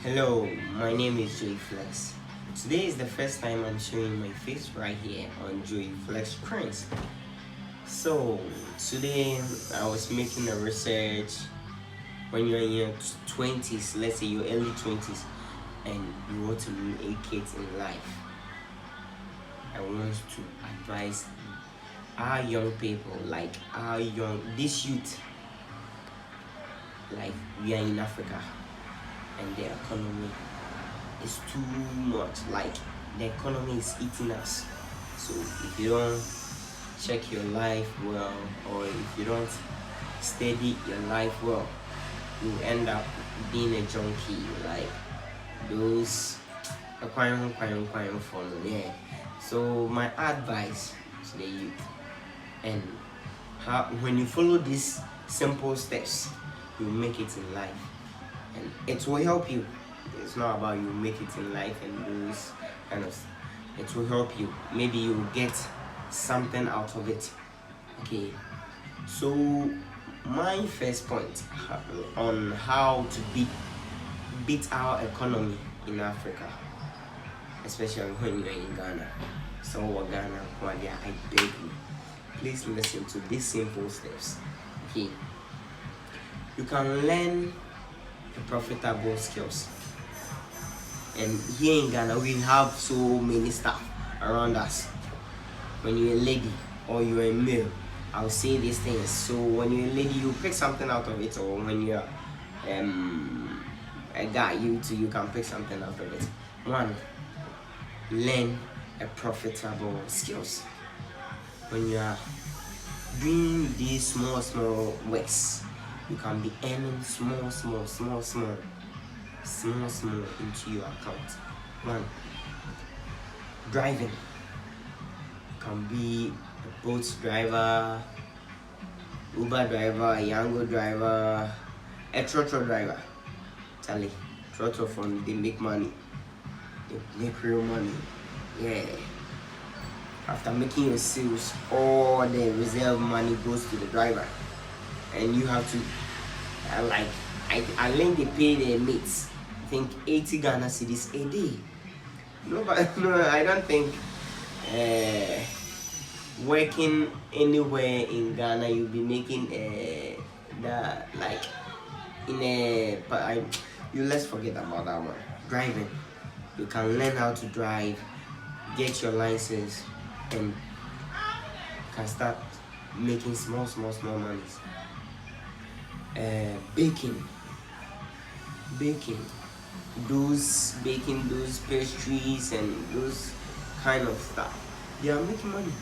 Hello, my name is Joy Flex. Today is the first time I'm showing my face right here on Joy Flex screens. So today I was making a research. When you're in your 20s, let's say your early 20s, and you want to make it in life, I want to advise our young people, like this youth, like we are in Africa and the economy is too much. Like the economy is eating us. So if you don't check your life well, or if you don't steady your life well, you end up being a junkie, like those acquiring follow. Yeah. So my advice to the youth, and how when you follow these simple steps, you make it in life, and it will help you. It's not about you make it in life and those kind of. It will help you. Maybe you will get something out of it. Okay. So my first point on how to beat our economy in Africa, especially when you're in Ghana. So Ghana, I beg you, please listen to these simple steps. Okay. You can learn profitable skills. And here in Ghana, we have so many stuff around us. When you're a lady or you're a male, I'll say these things. So when you're a lady, you pick something out of it, or when you're a guy, you can pick something out of it. One, learn a profitable skills. When you are doing these small works, you can be earning small into your account. One, driving. You can be a boat driver, Uber driver, a Yango driver, a trotro driver. Charlie, trotro from they make money. They make real money. Yeah. After making your sales, all the reserve money goes to the driver, and you have to I learned they pay their mates, I think 80 Ghana cedis a day. No, I don't think working anywhere in Ghana you'll be making that, like in a, but let's forget about that one. Driving, you can learn how to drive, get your license, and can start making small monies. Baking those pastries and those kind of stuff, they are making money,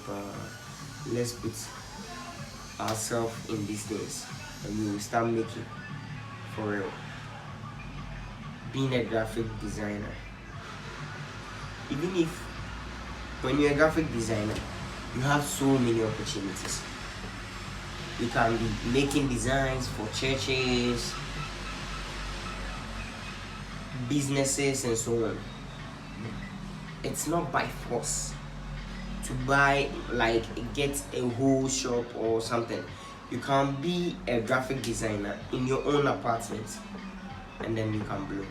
but let's put ourselves in these things and we will start making for real. Being a graphic designer, even if when you're a graphic designer, you have so many opportunities. You can be making designs for churches, businesses, and so on. It's not by force to buy, like get a whole shop or something. You can be a graphic designer in your own apartment, and then you can blow.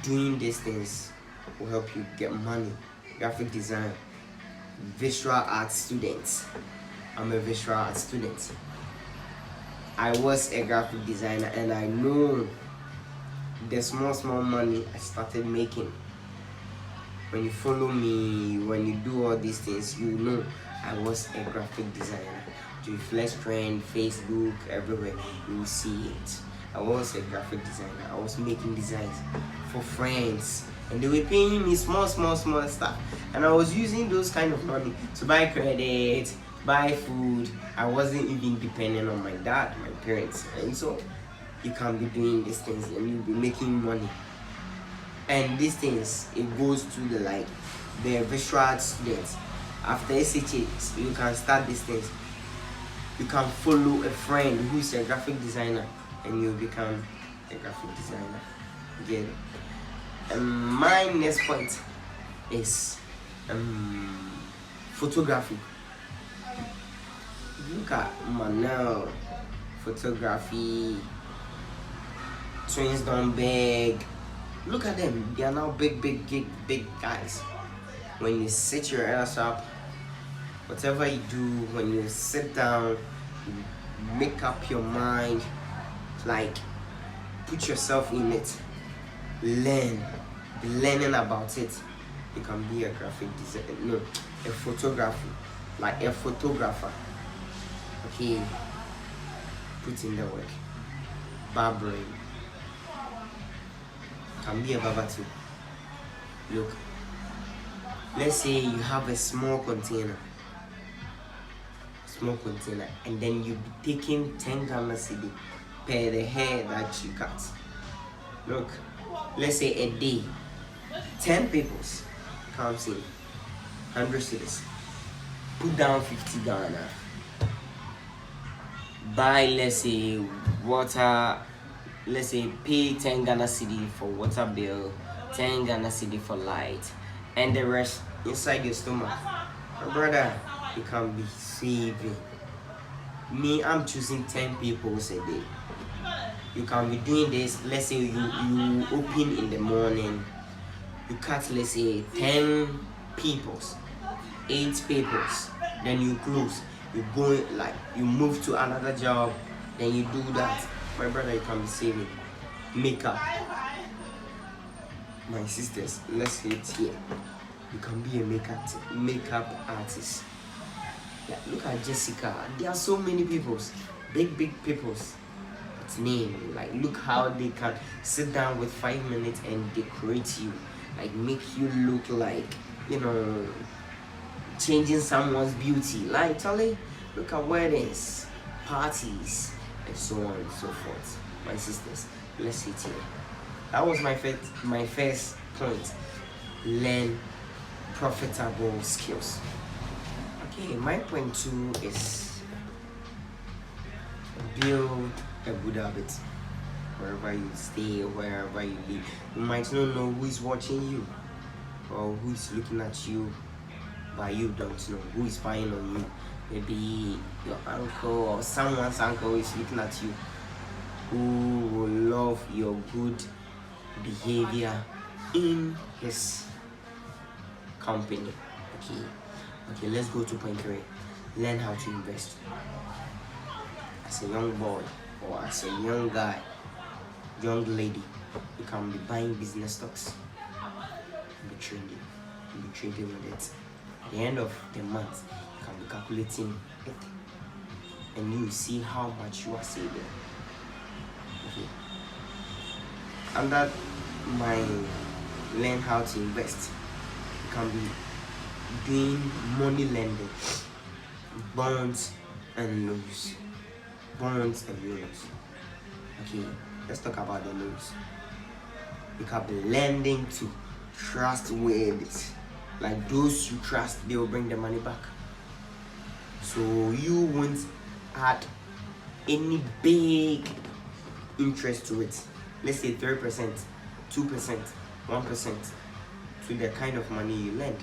Doing these things will help you get money. Graphic design, visual art students. I'm a visual art student. I was a graphic designer, and I know the small money I started making. When you follow me, when you do all these things, you know I was a graphic designer. To Flex Trend, Facebook, everywhere, you will see it. I was a graphic designer. I was making designs for friends, and they were paying me small stuff, and I was using those kind of money to buy credit, buy food. I wasn't even dependent on my dad, my parents, and so you can be doing these things and you'll be making money. And these things, it goes to the visual art students. After SHH, you can start these things. You can follow a friend who's a graphic designer, and you become a graphic designer. Get it? And my next point is photography. Look at Manel, photography. twins don't beg. Look at them, they are now big guys. When you sit your ass up, whatever you do, when you sit down, make up your mind, like put yourself in it, learning about it. You can be a graphic designer, no, a photographer, like a photographer. Okay, put in the work. Barbering, can be a barber too. Look, let's say you have a small container, and then you be taking 10 Ghana cedi per the hair that you cut. Look, let's say a day, 10 peoples comes in, 100 cedis. Put down 50 Ghana. Buy, let's say, water. Let's say pay 10 Ghana cedi for water bill, 10 Ghana cedi for light, and the rest inside your stomach. My brother, you can be saving. Me, I'm choosing 10 people a day. You can be doing this. Let's say you open in the morning, you cut, let's say 10 peoples, 8 peoples, then you close. You go, like, you move to another job, then you do that. My brother, you can be saving. Makeup. My sisters, let's say it here. You can be a makeup artist. Yeah, look at Jessica. There are so many peoples, big peoples. It's name. Like, look how they can sit down with 5 minutes and decorate you, like make you look like, you know, changing someone's beauty. Like, Charlie, look at weddings, parties, and so on and so forth. My sisters, let's sit here. That was my first point. Learn profitable skills. Okay, my point 2 is build a good habit. Wherever you stay, wherever you live, you might not know who is watching you or who is looking at you, but you don't know who is spying on you. Maybe your uncle or someone's uncle is looking at you, who will love your good behavior in his company. Okay, let's go to point 3. Learn how to invest. As a young boy or as a young guy, young lady, you can be buying business stocks, be trading with it. At the end of the month, you can be calculating it, and you see how much you are saving. Okay. Under my learn how to invest, you can be doing money lending, bonds and loans. Okay, let's talk about the loans. You can be lending to trustworthies, like those you trust, they will bring the money back. So you won't add any big interest to it. Let's say 3%, 2%, 1% to the kind of money you lend.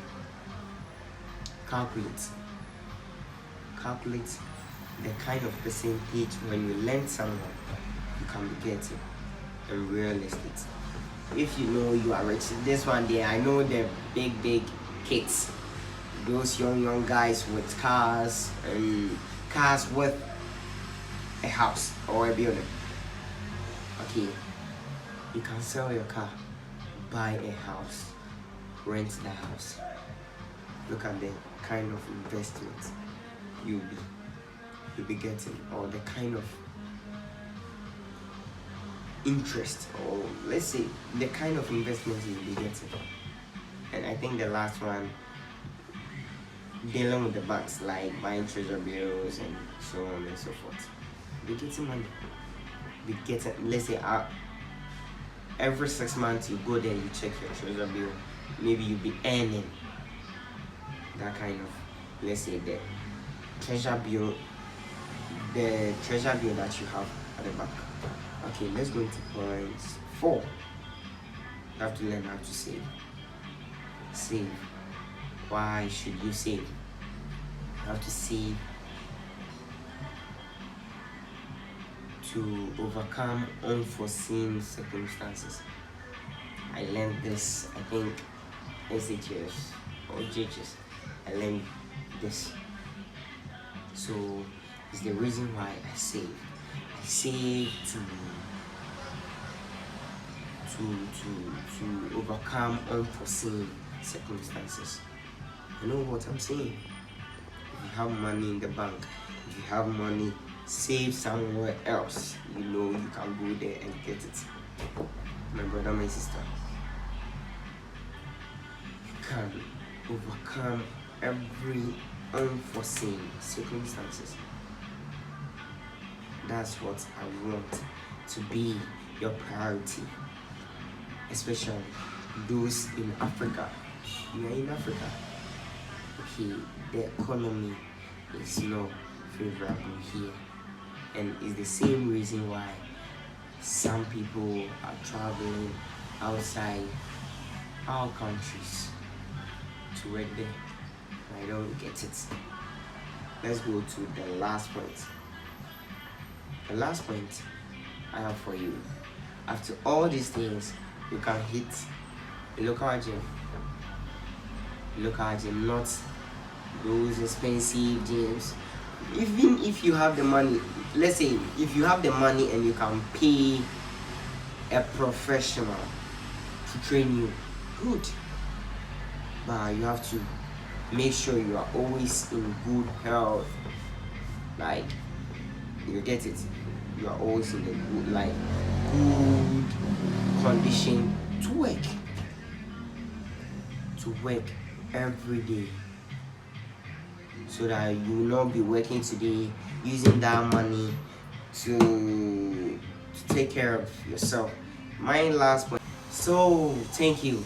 Calculate the kind of percentage when you lend someone you can be getting in real estate. If you know you are rich, this one there, I know the big kids, those young guys with cars and cars with a house or a building. Okay, you can sell your car, buy a house, rent the house. Look at the kind of investment you'll be getting, or the kind of interest, or let's say the kind of investment you'll be getting. And I think the last one, dealing with the banks, like buying treasure bills and so on and so forth. Be getting money. Be getting, let's say, every 6 months you go there, you check your treasure bill. Maybe you'll be earning that kind of, let's say, the treasure bill that you have at the back. Okay, let's go into point 4. You have to learn how to save. Save. Why should you save? You have to save to to overcome unforeseen circumstances. I learned this, I think, SHS or JHS. I learned this. So it's the reason why I save. I save to overcome unforeseen circumstances. You know what I'm saying? If you have money in the bank, if you have money saved somewhere else, you know you can go there and get it. My brother, my sister, you can overcome every unforeseen circumstances. That's what I want to be your priority, especially those in Africa. You are in Africa. Okay, the economy is not favorable here, and it's the same reason why some people are traveling outside our countries to work there. I don't get it. Let's go to the last point. The last point I have for you. After all these things, you can hit a local gym. Local gym, not those expensive gyms. Even if you have the money, let's say if you have the money and you can pay a professional to train you, good. But you have to make sure you are always in good health. Like, you get it? You are always in a good, like, good condition to work. To work every day. So that you will not be working today, using that money to take care of yourself. My last point. So, thank you.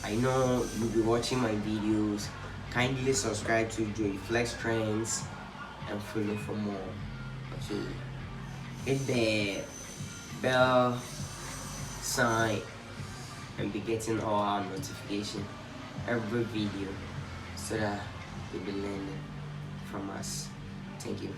I know you'll be watching my videos. Kindly subscribe to Joey Flex Trends and follow for more. Okay. Hit the bell sign and be getting all our notification every video so that you'll be learning from us. Thank you.